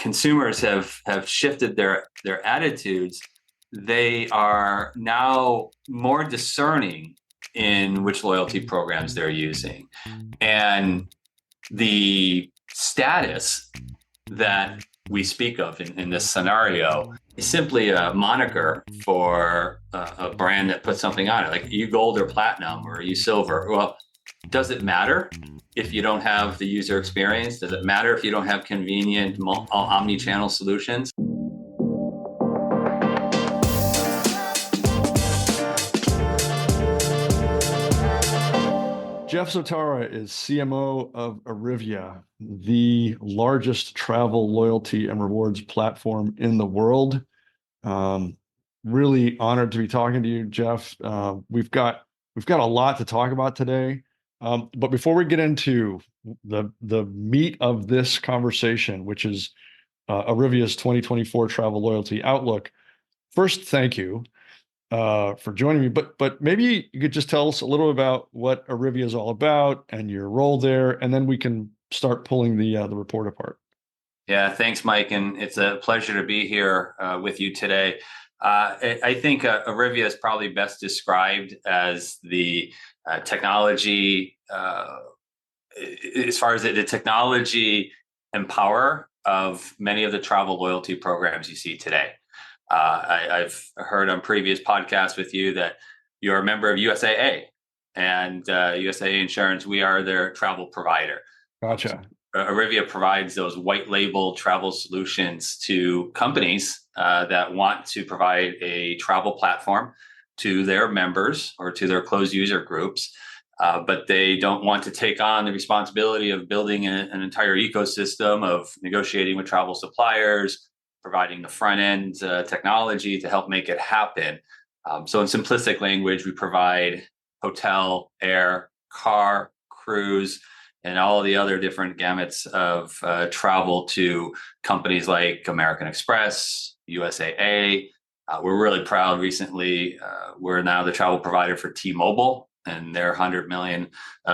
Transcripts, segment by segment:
consumers have shifted their attitudes, they are now more discerning in which loyalty programs they're using. And the status that we speak of in this scenario is simply a moniker for a brand that puts something on it. Like, you gold or platinum, or you silver. Well, does it matter if you don't have the user experience? Does it matter if you don't have convenient omni-channel solutions? Jeff Sotara is CMO of Arivia, the largest travel loyalty and rewards platform in the world. Really honored to be talking to you, Jeff. We've got a lot to talk about today. But before we get into the meat of this conversation, which is Arivia's 2024 travel loyalty outlook, first, thank you for joining me. But maybe you could just tell us a little about what Arivia is all about and your role there, and then we can start pulling the report apart. Yeah, thanks, Mike, and it's a pleasure to be here with you today. I think Arivia is probably best described as the technology, as far as the technology empower of many of the travel loyalty programs you see today. I've heard on previous podcasts with you that you're a member of USAA, and USAA Insurance, we are their travel provider. Gotcha. Arivia provides those white label travel solutions to companies that want to provide a travel platform to their members or to their closed user groups, but they don't want to take on the responsibility of building an entire ecosystem of negotiating with travel suppliers, providing the front end technology to help make it happen. So in simplistic language, we provide hotel, air, car, cruise, and all the other different gamuts of travel to companies like American Express, USAA. We're really proud recently. We're now the travel provider for T-Mobile and their 100 million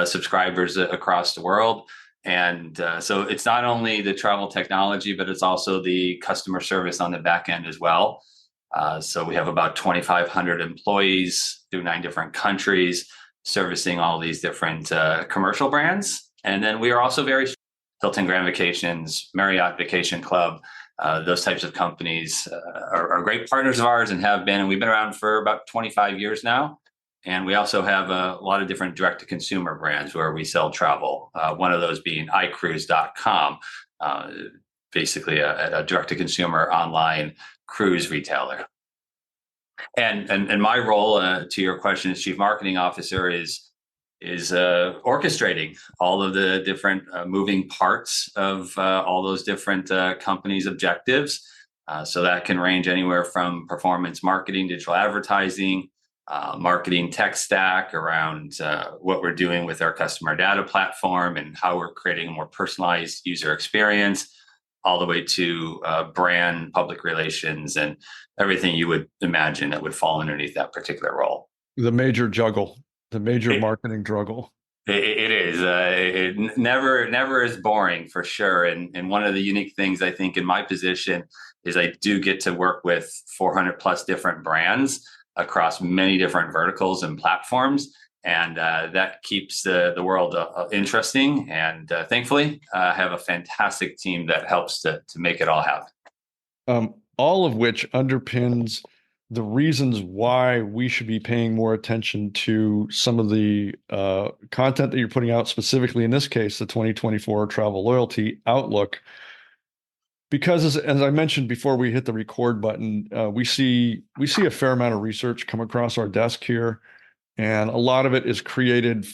subscribers across the world. And so it's not only the travel technology, but it's also the customer service on the back end as well. So we have about 2,500 employees through 9 different countries servicing all these different commercial brands. And then we are also very Hilton Grand Vacations, Marriott Vacation Club. Those types of companies are great partners of ours and have been. And we've been around for about 25 years now. And we also have a lot of different direct-to-consumer brands where we sell travel. One of those being iCruise.com, basically a direct-to-consumer online cruise retailer. And my role, to your question as Chief Marketing Officer, is orchestrating all of the different moving parts of all those different companies' objectives. So that can range anywhere from performance marketing, digital advertising, marketing tech stack around what we're doing with our customer data platform and how we're creating a more personalized user experience, all the way to brand, public relations, and everything you would imagine that would fall underneath that particular role. The major juggle, the major marketing juggle. It is. It never is boring, for sure. And one of the unique things I think in my position is I do get to work with 400 plus different brands across many different verticals and platforms. And that keeps the world interesting. And thankfully, I have a fantastic team that helps to make it all happen. All of which underpins the reasons why we should be paying more attention to some of the content that you're putting out, specifically in this case, the 2024 travel loyalty outlook. Because as I mentioned before we hit the record button, we see a fair amount of research come across our desk here, and a lot of it is created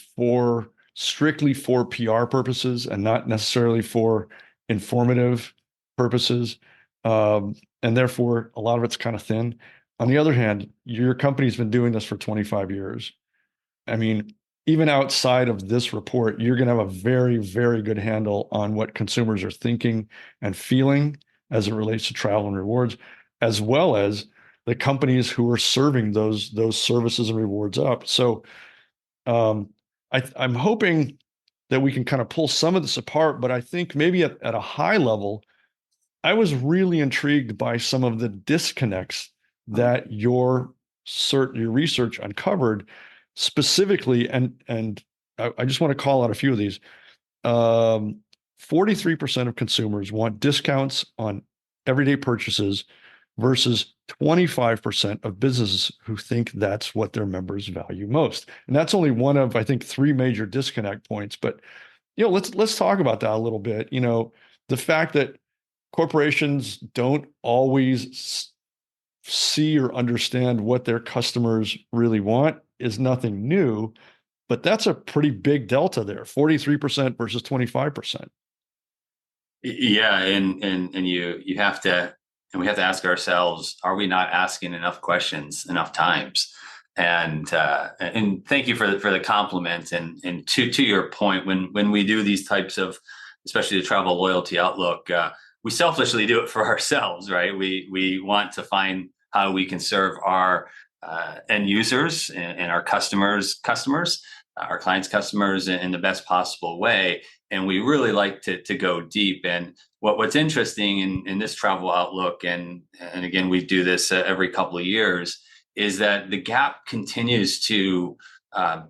strictly for PR purposes and not necessarily for informative purposes, and therefore a lot of it's kind of thin. On the other hand, your company's been doing this for 25 years. I mean, even outside of this report, you're going to have a very, very good handle on what consumers are thinking and feeling as it relates to travel and rewards, as well as the companies who are serving those services and rewards up. So I'm hoping that we can kind of pull some of this apart, but I think maybe at a high level, I was really intrigued by some of the disconnects that your research uncovered specifically, and I just want to call out a few of these. 43% of consumers want discounts on everyday purchases versus 25% of businesses who think that's what their members value most. And that's only one of, I think, three major disconnect points. But let's talk about that a little bit. The fact that corporations don't always see or understand what their customers really want is nothing new, but that's a pretty big delta there, 43% versus 25%. Yeah, and you have to, and we have to ask ourselves, are we not asking enough questions enough times? And thank you for the compliment. And to your point, when we do these types of, especially the travel loyalty outlook, we selfishly do it for ourselves, right? We want to find how we can serve our end users and our customers, our clients' customers in the best possible way. And we really like to go deep. And what's interesting in this travel outlook, and again, we do this every couple of years, is that the gap continues to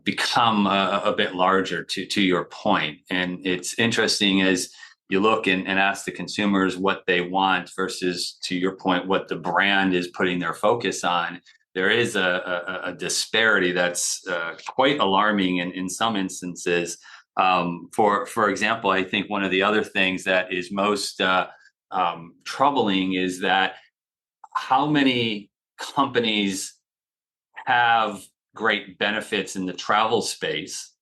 become a bit larger to your point. And it's interesting as you look and ask the consumers what they want versus, to your point, what the brand is putting their focus on. There is a disparity that's quite alarming in some instances. For example, I think one of the other things that is most troubling is that how many companies have great benefits in the travel space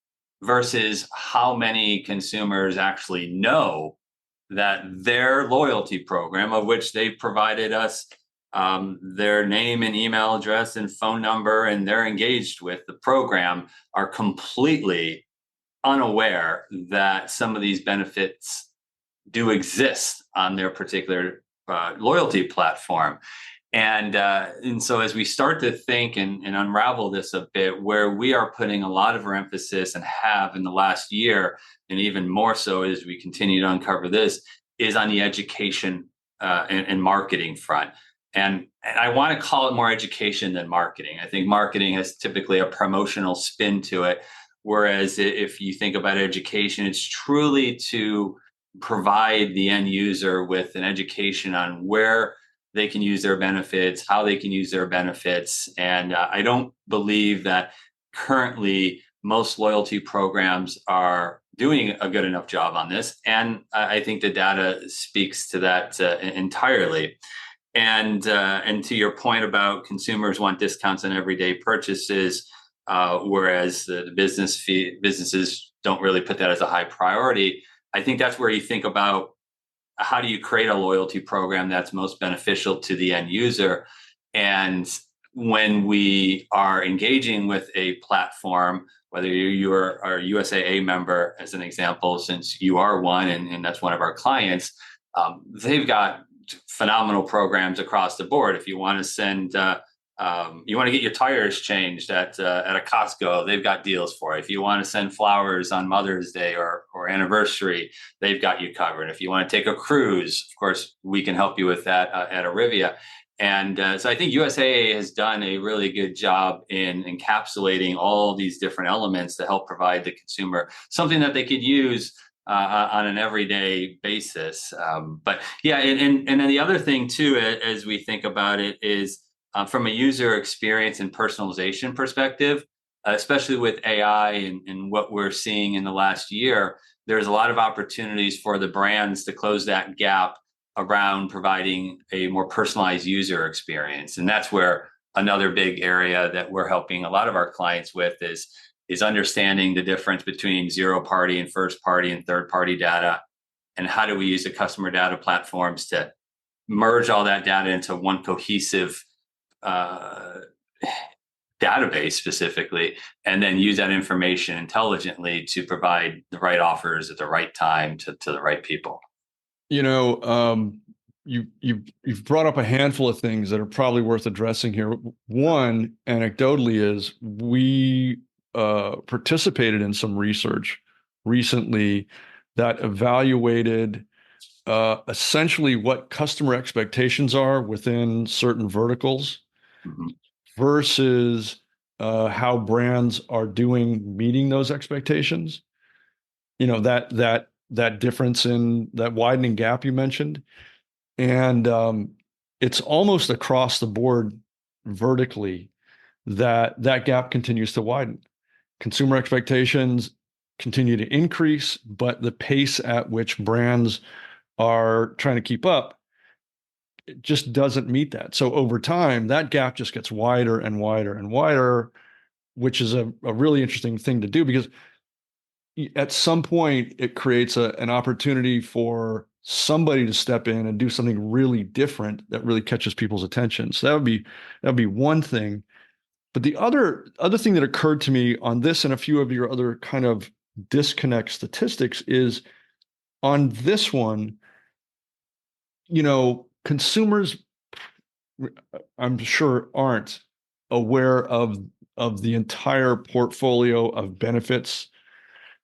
versus how many consumers actually know that their loyalty program, of which they provided us their name and email address and phone number, and they're engaged with the program, are completely unaware that some of these benefits do exist on their particular loyalty platform. And so as we start to think and unravel this a bit, where we are putting a lot of our emphasis and have in the last year, and even more so as we continue to uncover this, is on the education and marketing front. And I want to call it more education than marketing. I think marketing has typically a promotional spin to it. Whereas if you think about education, it's truly to provide the end user with an education on where they can use their benefits, how they can use their benefits. And I don't believe that currently most loyalty programs are doing a good enough job on this. And I think the data speaks to that entirely. And to your point about consumers want discounts on everyday purchases, whereas the businesses don't really put that as a high priority. I think that's where you think about how do you create a loyalty program that's most beneficial to the end user. And when we are engaging with a platform, whether you're a USAA member, as an example, since you are one, and that's one of our clients, they've got phenomenal programs across the board. If you want to send you want to get your tires changed at a Costco, they've got deals for it. If you want to send flowers on Mother's Day or anniversary, they've got you covered. If you want to take a cruise, of course, we can help you with that at Arivia. And so I think USAA has done a really good job in encapsulating all these different elements to help provide the consumer something that they could use on an everyday basis. But yeah, and then the other thing too, as we think about it, is from a user experience and personalization perspective, especially with AI and what we're seeing in the last year, there's a lot of opportunities for the brands to close that gap around providing a more personalized user experience. And that's where another big area that we're helping a lot of our clients with is understanding the difference between zero party and first party and third party data, and how do we use the customer data platforms to merge all that data into one cohesive database specifically, and then use that information intelligently to provide the right offers at the right time to the right people. You've brought up a handful of things that are probably worth addressing here. One, anecdotally, is we participated in some research recently that evaluated essentially what customer expectations are within certain verticals Mhm. versus how brands are doing meeting those expectations. That difference in that widening gap you mentioned, and it's almost across the board vertically that gap continues to widen. Consumer expectations continue to increase, but the pace at which brands are trying to keep up, it just doesn't meet that. So over time, that gap just gets wider and wider and wider, which is a really interesting thing to do because at some point it creates an opportunity for somebody to step in and do something really different that really catches people's attention. So that would be one thing. But the other thing that occurred to me on this and a few of your other kind of disconnect statistics is on this one, consumers, I'm sure, aren't aware of the entire portfolio of benefits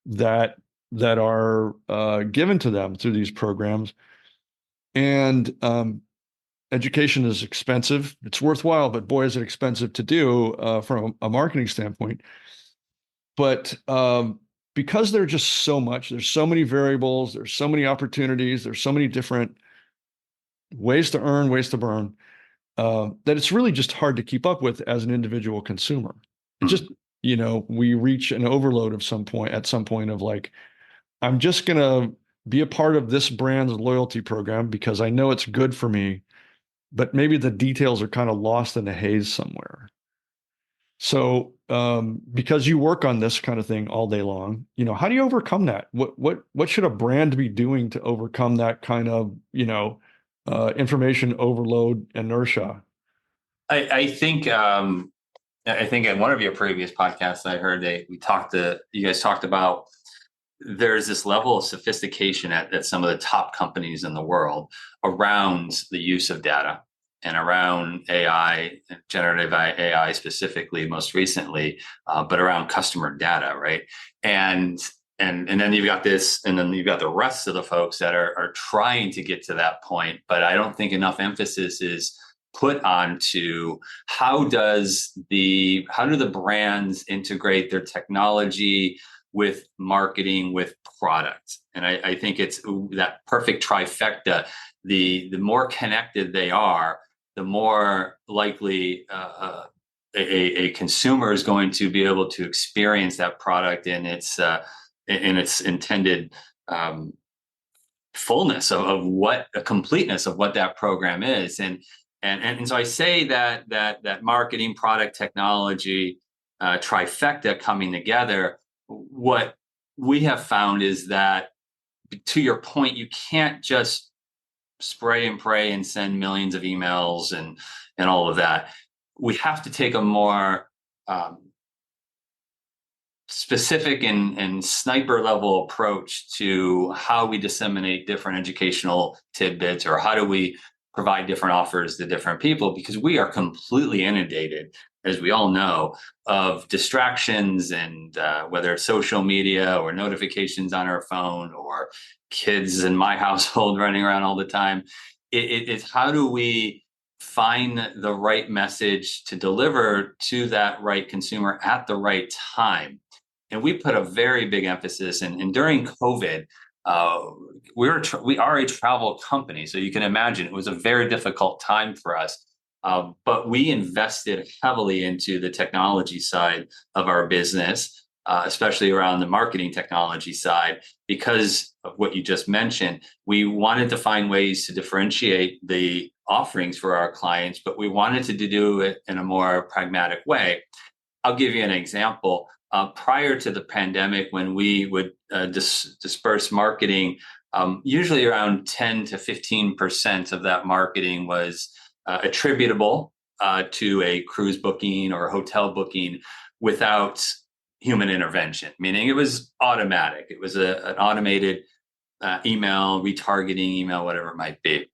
that that are given to them through these programs. And education is expensive. It's worthwhile, but boy, is it expensive to do from a marketing standpoint. But because there's just so much, there's so many variables, there's so many opportunities, there's so many different ways to earn, ways to burn, that it's really just hard to keep up with as an individual consumer. It just, Mhm. we reach an overload of some point at some point of like, I'm just gonna be a part of this brand's loyalty program because I know it's good for me, but maybe the details are kind of lost in the haze somewhere. So, because you work on this kind of thing all day long, how do you overcome that? What should a brand be doing to overcome that kind of, information overload inertia? I think in one of your previous podcasts I heard you guys talked about there's this level of sophistication at some of the top companies in the world around the use of data and around AI, generative AI specifically, most recently, but around customer data, right? And and then you've got this, and then you've got the rest of the folks that are trying to get to that point, but I don't think enough emphasis is put onto how do the brands integrate their technology with marketing, with product. And I think it's that perfect trifecta. The more connected they are, the more likely a consumer is going to be able to experience that product in its intended fullness of what a completeness of what that program is. And so I say that marketing, product, technology, trifecta coming together. What we have found is that, to your point, you can't just spray and pray and send millions of emails and all of that. We have to take a more specific and sniper level approach to how we disseminate different educational tidbits, or how do we provide different offers to different people, because we are completely inundated, as we all know, of distractions, and whether it's social media or notifications on our phone or kids in my household running around all the time. It's how do we find the right message to deliver to that right consumer at the right time. And we put a very big emphasis, and during COVID, uh, we are a travel company, so you can imagine it was a very difficult time for us. But we invested heavily into the technology side of our business, especially around the marketing technology side, because of what you just mentioned. We wanted to find ways to differentiate the offerings for our clients, but we wanted to do it in a more pragmatic way. I'll give you an example. Prior to the pandemic, when we would disperse marketing, usually around 10 to 15% of that marketing was attributable to a cruise booking or a hotel booking without human intervention, meaning it was automatic. It was an automated email, retargeting email, whatever it might be.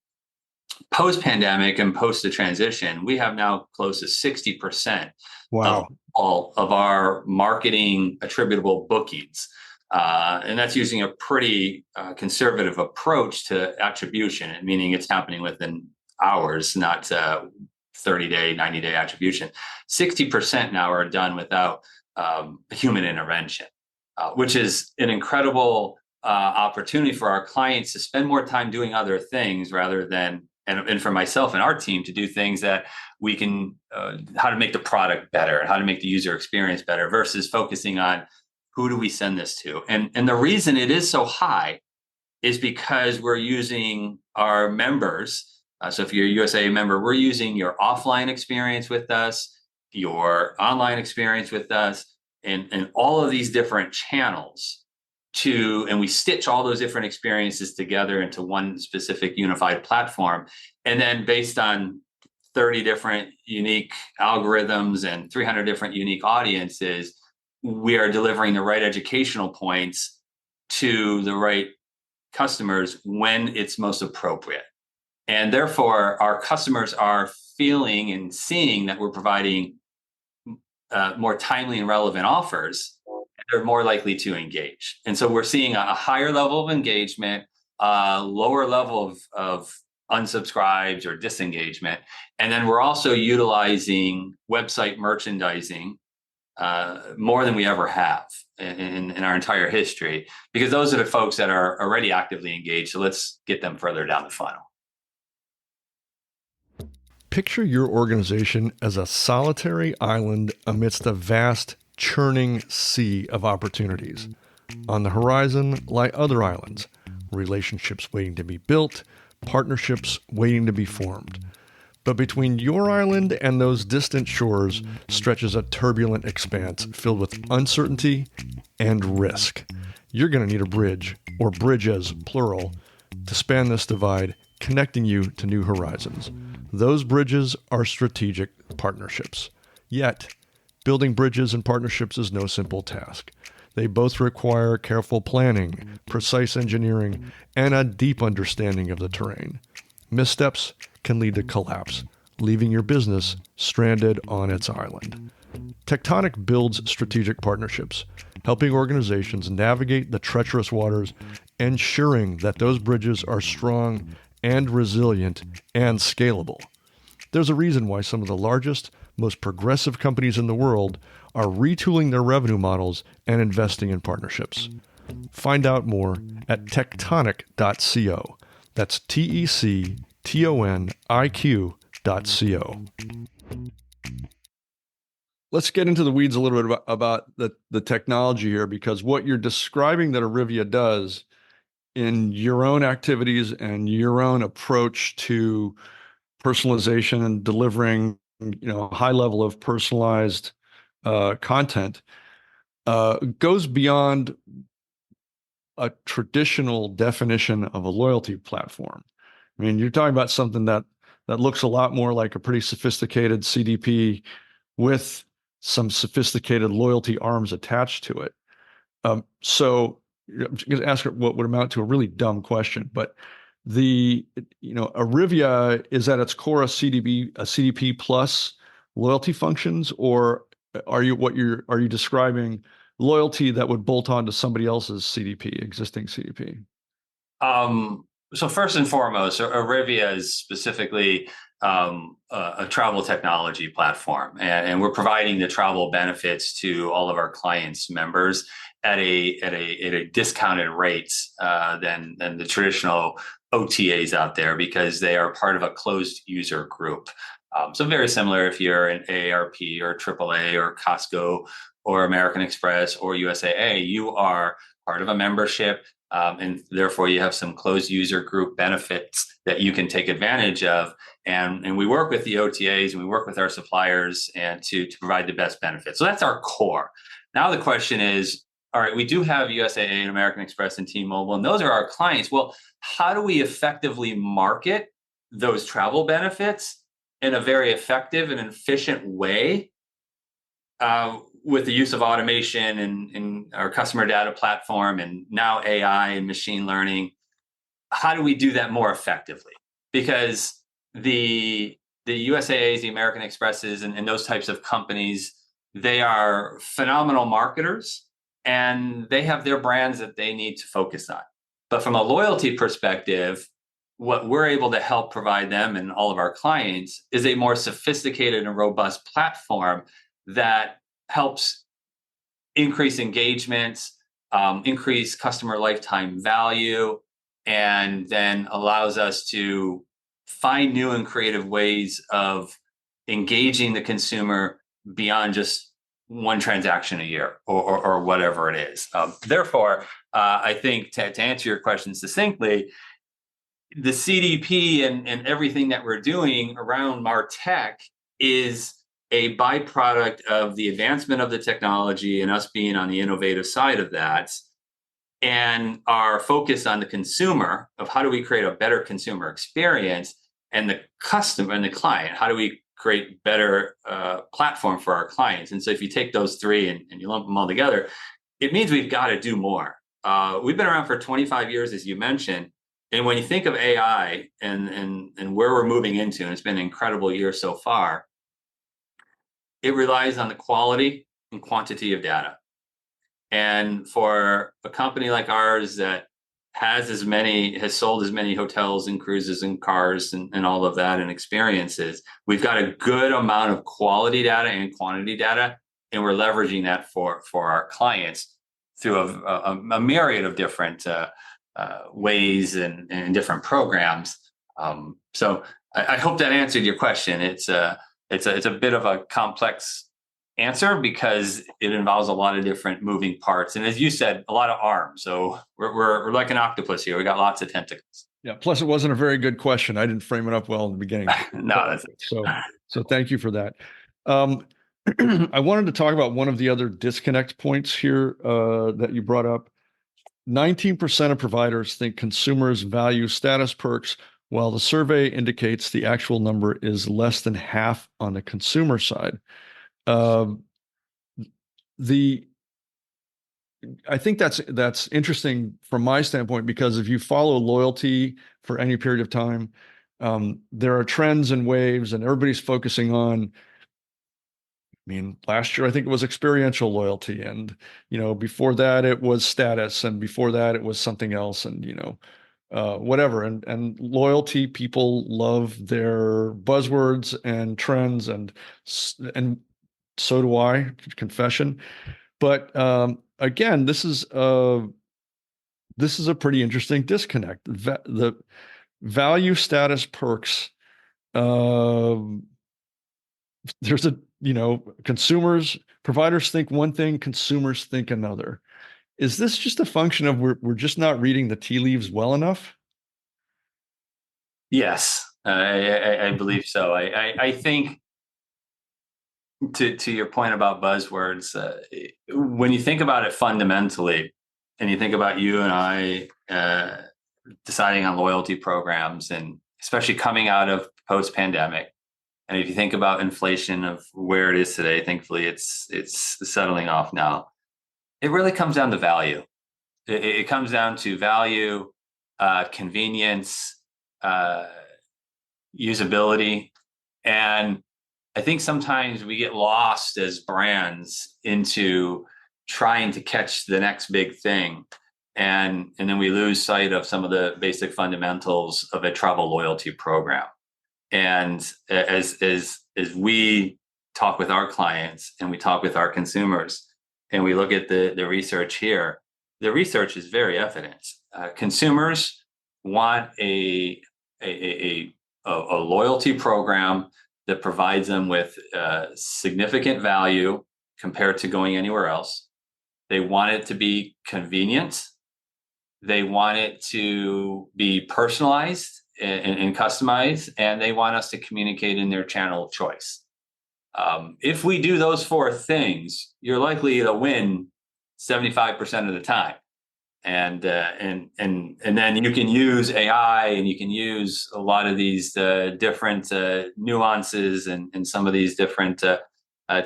Post pandemic and post the transition, we have now close to 60% of Wow. all of our marketing attributable bookings And that's using a pretty conservative approach to attribution, meaning it's happening within hours, not 30-day, 90-day attribution. 60% now are done without human intervention, which is an incredible opportunity for our clients to spend more time doing other things rather than, and for myself and our team to do things that we can, how to make the product better and how to make the user experience better versus focusing on who do we send this to. And the reason it is so high is because we're using our members. So if you're a USA member, we're using your offline experience with us, your online experience with us, and all of these different channels and we stitch all those different experiences together into one specific unified platform. And then based on 30 different unique algorithms and 300 different unique audiences, we are delivering the right educational points to the right customers when it's most appropriate. And therefore, our customers are feeling and seeing that we're providing more timely and relevant offers. They're more likely to engage. And so we're seeing a higher level of engagement, lower level of unsubscribes or disengagement. And then we're also utilizing website merchandising more than we ever have in our entire history, because those are the folks that are already actively engaged. So let's get them further down the funnel. Picture your organization as a solitary island amidst a vast, churning sea of opportunities. On the horizon lie other islands, relationships waiting to be built, partnerships waiting to be formed. But between your island and those distant shores stretches a turbulent expanse filled with uncertainty and risk. You're going to need a bridge, or bridges, plural, to span this divide, connecting you to new horizons. Those bridges are strategic partnerships. Yet, building bridges and partnerships is no simple task. They both require careful planning, precise engineering, and a deep understanding of the terrain. Missteps can lead to collapse, leaving your business stranded on its island. Tectonic builds strategic partnerships, helping organizations navigate the treacherous waters, ensuring that those bridges are strong and resilient and scalable. There's a reason why some of the largest, most progressive companies in the world are retooling their revenue models and investing in partnerships. Find out more at tectonic.co. That's TECTONIQ.co. Let's get into the weeds a little bit about the technology here, because what you're describing that Arivia does in your own activities and your own approach to personalization and delivering, a high level of personalized content goes beyond a traditional definition of a loyalty platform. I mean, you're talking about something that looks a lot more like a pretty sophisticated CDP with some sophisticated loyalty arms attached to it. So I'm going to ask what would amount to a really dumb question, but Arivia is at its core a CDP plus loyalty functions, or are you describing loyalty that would bolt on to somebody else's existing CDP? So first and foremost, Arivia is specifically a travel technology platform, and we're providing the travel benefits to all of our clients' members at a discounted rates than the traditional OTAs out there, because they are part of a closed user group. So very similar if you're an AARP or AAA or Costco or American Express or USAA, you are part of a membership, and therefore you have some closed user group benefits that you can take advantage of. And we work with the OTAs and we work with our suppliers and to provide the best benefits. So that's our core. Now the question is, all right, we do have USAA and American Express and T-Mobile, and those are our clients. Well, how do we effectively market those travel benefits in a very effective and efficient way with the use of automation and our customer data platform and now AI and machine learning? How do we do that more effectively? Because the USAAs, the American Expresses, and those types of companies, they are phenomenal marketers, and they have their brands that they need to focus on. But from a loyalty perspective, what we're able to help provide them and all of our clients is a more sophisticated and robust platform that helps increase engagements, increase customer lifetime value, and then allows us to find new and creative ways of engaging the consumer beyond just one transaction a year or whatever it is. Therefore, I think to answer your question succinctly, the CDP and everything that we're doing around MarTech is a byproduct of the advancement of the technology and us being on the innovative side of that, and our focus on the consumer of how do we create a better consumer experience, and the customer and the client, how do we create better platform for our clients. And so if you take those three and you lump them all together, it means we've got to do more. We've been around for 25 years, as you mentioned. And when you think of AI and where we're moving into, and it's been an incredible year so far, it relies on the quality and quantity of data. And for a company like ours that has sold as many hotels and cruises and cars and all of that and experiences, we've got a good amount of quality data and quantity data, and we're leveraging that for our clients through a myriad of different ways and different programs. So I hope that answered your question. It's a bit of a complex answer because it involves a lot of different moving parts, and as you said, a lot of arms. So we're like an octopus here. We got lots of tentacles. Yeah. Plus, it wasn't a very good question. I didn't frame it up well in the beginning. No, that's so thank you for that. I wanted to talk about one of the other disconnect points here that you brought up. 19% of providers think consumers value status perks, while the survey indicates the actual number is less than half on the consumer side. I think that's interesting from my standpoint, because if you follow loyalty for any period of time, there are trends and waves, and everybody's focusing on. I mean, last year I think it was experiential loyalty, and before that it was status, and before that it was something else, and whatever. And loyalty, people love their buzzwords and trends, and so do I, confession. But again, this is a pretty interesting disconnect. The value status perks. There's providers think one thing, consumers think another. Is this just a function of we're just not reading the tea leaves well enough? Yes, I believe so. I think to your point about buzzwords, when you think about it fundamentally, and you think about you and I deciding on loyalty programs, and especially coming out of post-pandemic, and if you think about inflation of where it is today, thankfully it's settling off now. It really comes down to value. It comes down to value, convenience, usability. And I think sometimes we get lost as brands into trying to catch the next big thing. And then we lose sight of some of the basic fundamentals of a travel loyalty program. And as we talk with our clients and we talk with our consumers and we look at the research here, the research is very evident. Consumers want a loyalty program that provides them with significant value compared to going anywhere else. They want it to be convenient. They want it to be personalized and customized, and they want us to communicate in their channel of choice. If we do those four things, you're likely to win 75% of the time. And then you can use AI, and you can use a lot of these different nuances and some of these different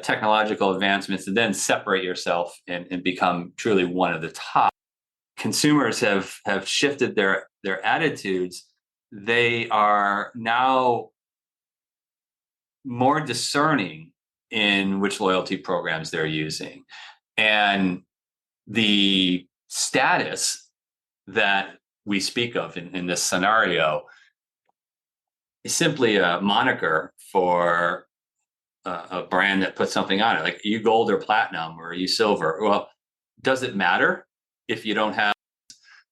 technological advancements to then separate yourself and become truly one of the top. Consumers have shifted their attitudes. They are now more discerning in which loyalty programs they're using. And the status that we speak of in this scenario is simply a moniker for a brand that puts something on it. Like, you gold or platinum, or you silver? Well, does it matter if you don't have?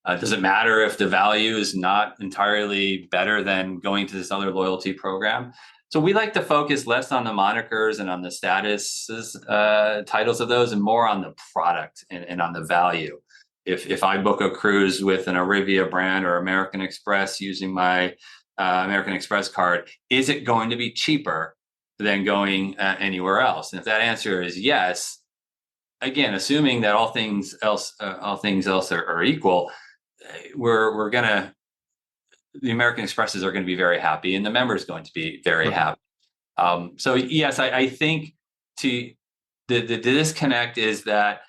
Does it matter if the value is not entirely better than going to this other loyalty program? So we like to focus less on the monikers and on the statuses, titles of those, and more on the product and on the value. If I book a cruise with an Arivia brand or American Express using my American Express card, is it going to be cheaper than going anywhere else? And if that answer is yes, again, assuming that all things else are equal, we're gonna the American Expresses are going to be very happy, and the member is going to be very happy. So yes, I think to the disconnect is that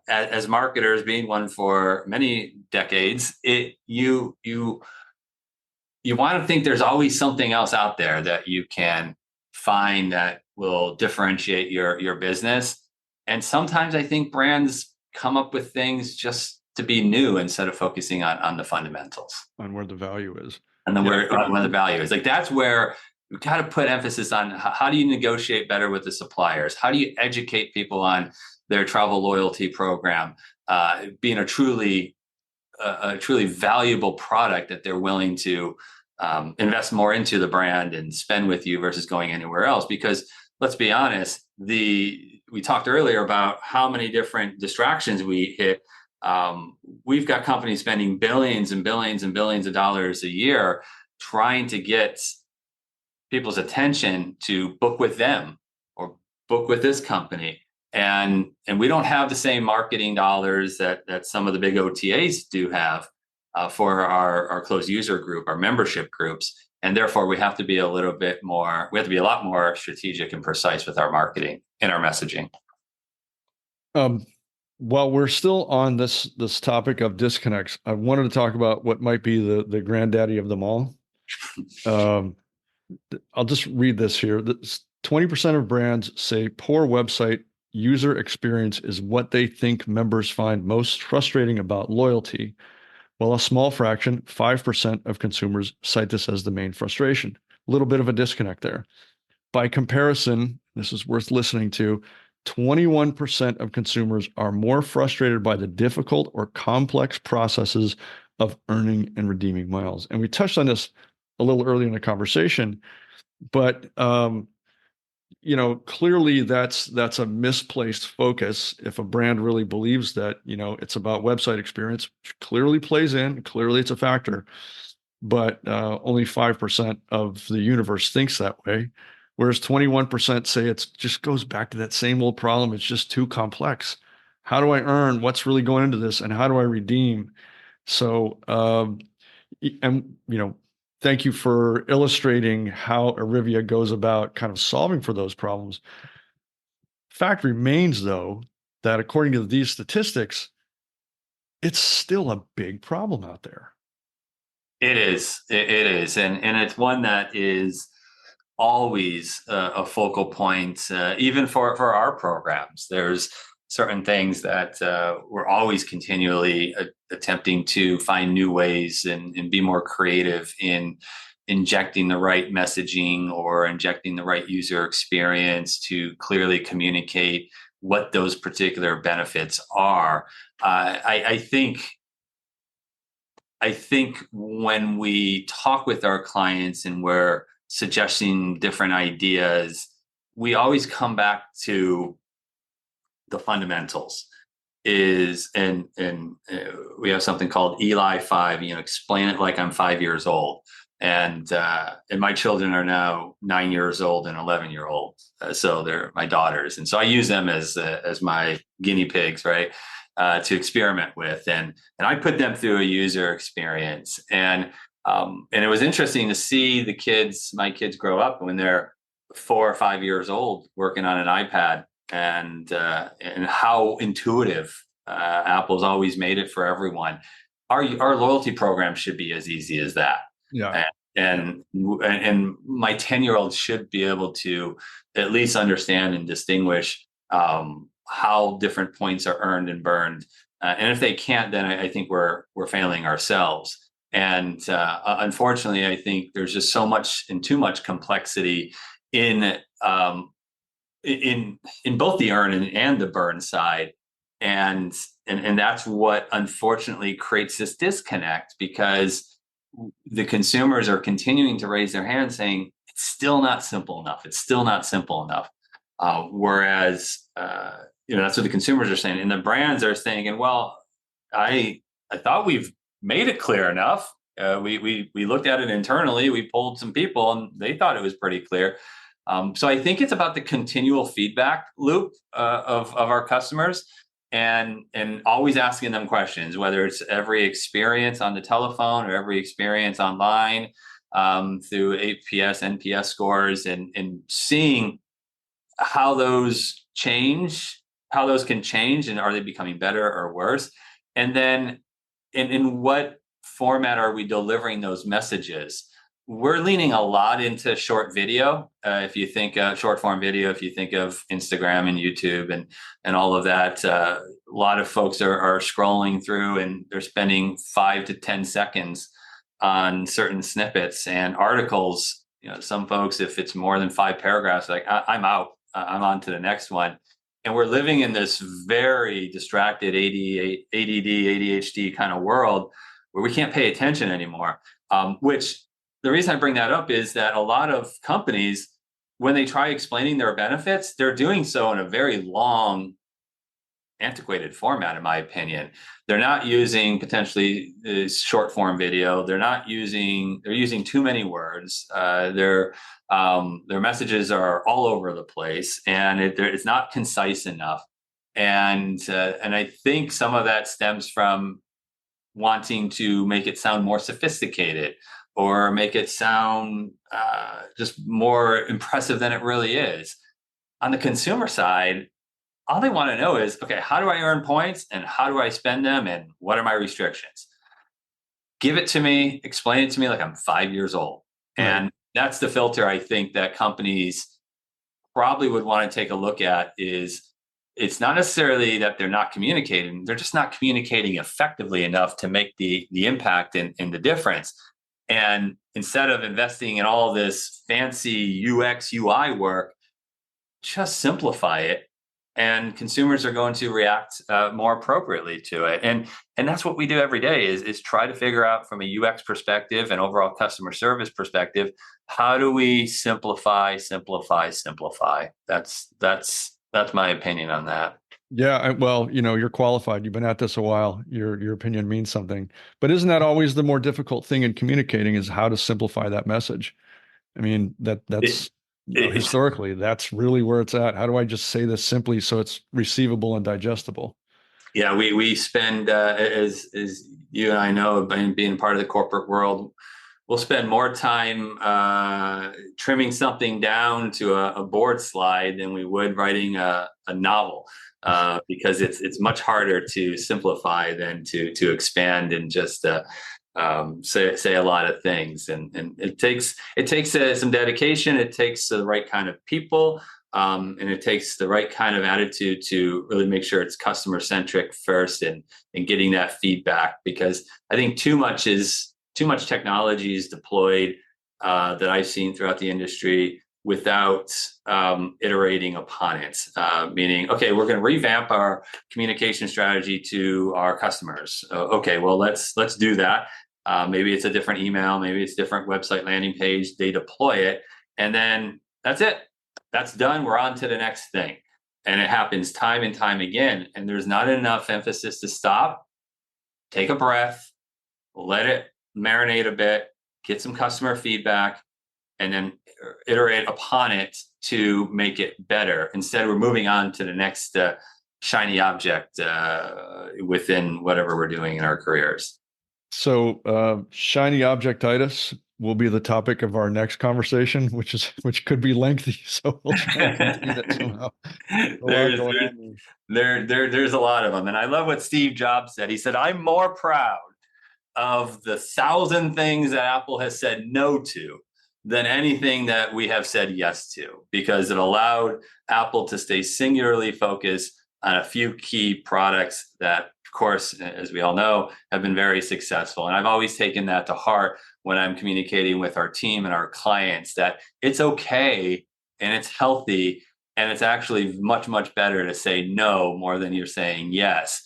as marketers, being one for many decades, you want to think there's always something else out there that you can find that will differentiate your business. And sometimes I think brands come up with things just to be new instead of focusing on the fundamentals, on where the value is. and then where the value is. Like, that's where we got to put emphasis on how do you negotiate better with the suppliers? How do you educate people on their travel loyalty program, being a truly valuable product that they're willing to invest more into the brand and spend with you versus going anywhere else? Because let's be honest, we talked earlier about how many different distractions we hit. We've got companies spending billions and billions and billions of dollars a year trying to get people's attention to book with them or book with this company. And we don't have the same marketing dollars that some of the big OTAs do have for our closed user group, our membership groups. And therefore, we have to be a lot more strategic and precise with our marketing and our messaging. While we're still on this topic of disconnects, I wanted to talk about what might be the granddaddy of them all. I'll just read this here. 20% of brands say poor website user experience is what they think members find most frustrating about loyalty, while a small fraction, 5% of consumers, cite this as the main frustration. A little bit of a disconnect there. By comparison, this is worth listening to, 21% of consumers are more frustrated by the difficult or complex processes of earning and redeeming miles. And we touched on this a little earlier in the conversation, but clearly that's a misplaced focus. If a brand really believes that, it's about website experience, which clearly plays in, clearly it's a factor, but only 5% of the universe thinks that way. Whereas 21% say it just goes back to that same old problem. It's just too complex. How do I earn? What's really going into this? And how do I redeem? So, thank you for illustrating how Arivia goes about kind of solving for those problems. Fact remains, though, that according to these statistics, it's still a big problem out there. It is. It is. And it's one that is always a focal point, even for our programs. There's certain things that we're always continually attempting to find new ways and be more creative in injecting the right messaging or injecting the right user experience to clearly communicate what those particular benefits are. I think when we talk with our clients and we're suggesting different ideas, we always come back to the fundamentals. We have something called Eli 5, explain it like I'm 5 years old. And my children are now 9 years old and 11-year-old. So they're my daughters. And so I use them as my guinea pigs, right? To experiment with. And I put them through a user experience. And it was interesting to see my kids grow up when they're 4 or 5 years old working on an iPad, and how intuitive Apple's always made it for everyone. Our loyalty program should be as easy as that. Yeah. And my 10-year-old should be able to at least understand and distinguish how different points are earned and burned. And if they can't, then I think we're failing ourselves. And unfortunately, I think there's just so much and too much complexity in in both the earn and the burn side, and that's what unfortunately creates this disconnect, because the consumers are continuing to raise their hand saying it's still not simple enough. It's still not simple enough. Whereas that's what the consumers are saying, and the brands are saying, and well, I thought we've made it clear enough. We looked at it internally. We polled some people, and they thought it was pretty clear. So I think it's about the continual feedback loop of our customers, and always asking them questions, whether it's every experience on the telephone or every experience online, through APS, NPS scores, and seeing how those change, how those can change, and are they becoming better or worse? And then in what format are we delivering those messages? We're leaning a lot into short video. If you think short form video, if you think of Instagram and YouTube and all of that, a lot of folks are scrolling through and they're spending 5 to 10 seconds on certain snippets and articles. Some folks, if it's more than 5 paragraphs, like I'm out, I'm on to the next one. And we're living in this very distracted ADD, ADHD kind of world where we can't pay attention anymore. Which the reason I bring that up is that a lot of companies, when they try explaining their benefits, they're doing so in a very long, antiquated format, in my opinion. They're not using potentially short form video. They're using too many words. Their messages are all over the place, and it's not concise enough. And I think some of that stems from wanting to make it sound more sophisticated, or make it sound just more impressive than it really is. On the consumer side, all they want to know is, okay, how do I earn points, and how do I spend them, and what are my restrictions? Give it to me, explain it to me like I'm 5 years old. Right. And that's the filter I think that companies probably would want to take a look at. Is it's not necessarily that they're not communicating, they're just not communicating effectively enough to make the impact and the difference. And instead of investing in all this fancy UX UI work, just simplify it, and consumers are going to react more appropriately to it. And that's what we do every day is try to figure out, from a UX perspective and overall customer service perspective, how do we simplify. That's my opinion on that. Yeah, well, you're qualified. You've been at this a while. Your opinion means something. But isn't that always the more difficult thing in communicating, is how to simplify that message? I mean, that's historically, that's really where it's at. How do I just say this simply so it's receivable and digestible? Yeah, we spend, as you and I know, being part of the corporate world, we'll spend more time trimming something down to a board slide than we would writing a novel, because it's much harder to simplify than to expand and just say a lot of things. And it takes some dedication. It takes the right kind of people. And it takes the right kind of attitude to really make sure it's customer centric first, and getting that feedback, because I think too much technology is deployed that I've seen throughout the industry without iterating upon it. Meaning, okay, we're going to revamp our communication strategy to our customers. Okay, well, let's do that. Maybe it's a different email, maybe it's a different website landing page. They deploy it, and then that's it. That's done. We're on to the next thing. And it happens time and time again. And there's not enough emphasis to stop, take a breath, let it marinate a bit, get some customer feedback, and then iterate upon it to make it better. Instead, we're moving on to the next shiny object within whatever we're doing in our careers. So shiny objectitis will be the topic of our next conversation, which could be lengthy. So we'll try and contain it somehow. There's a lot of them. And I love what Steve Jobs said. He said, I'm more proud of the 1,000 things that Apple has said no to than anything that we have said yes to, because it allowed Apple to stay singularly focused on a few key products that, of course, as we all know, have been very successful. And I've always taken that to heart when I'm communicating with our team and our clients, that it's okay and it's healthy and it's actually much, much better to say no more than you're saying yes.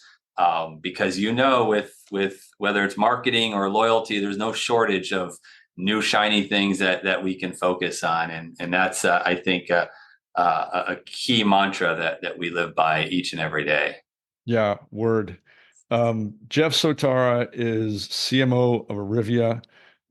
Because with whether it's marketing or loyalty, there's no shortage of new shiny things that we can focus on, and that's I think a key mantra that we live by each and every day. Yeah, word. Jeff Sotara is CMO of Arivia.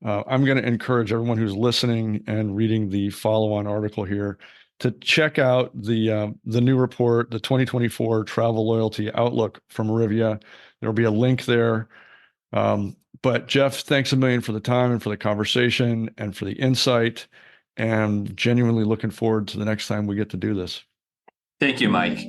I'm going to encourage everyone who's listening and reading the follow-on article here to check out the new report, the 2024 Travel Loyalty Outlook from Arivia. There'll be a link there. But Jeff, thanks a million for the time and for the conversation and for the insight, and genuinely looking forward to the next time we get to do this. Thank you, Mike.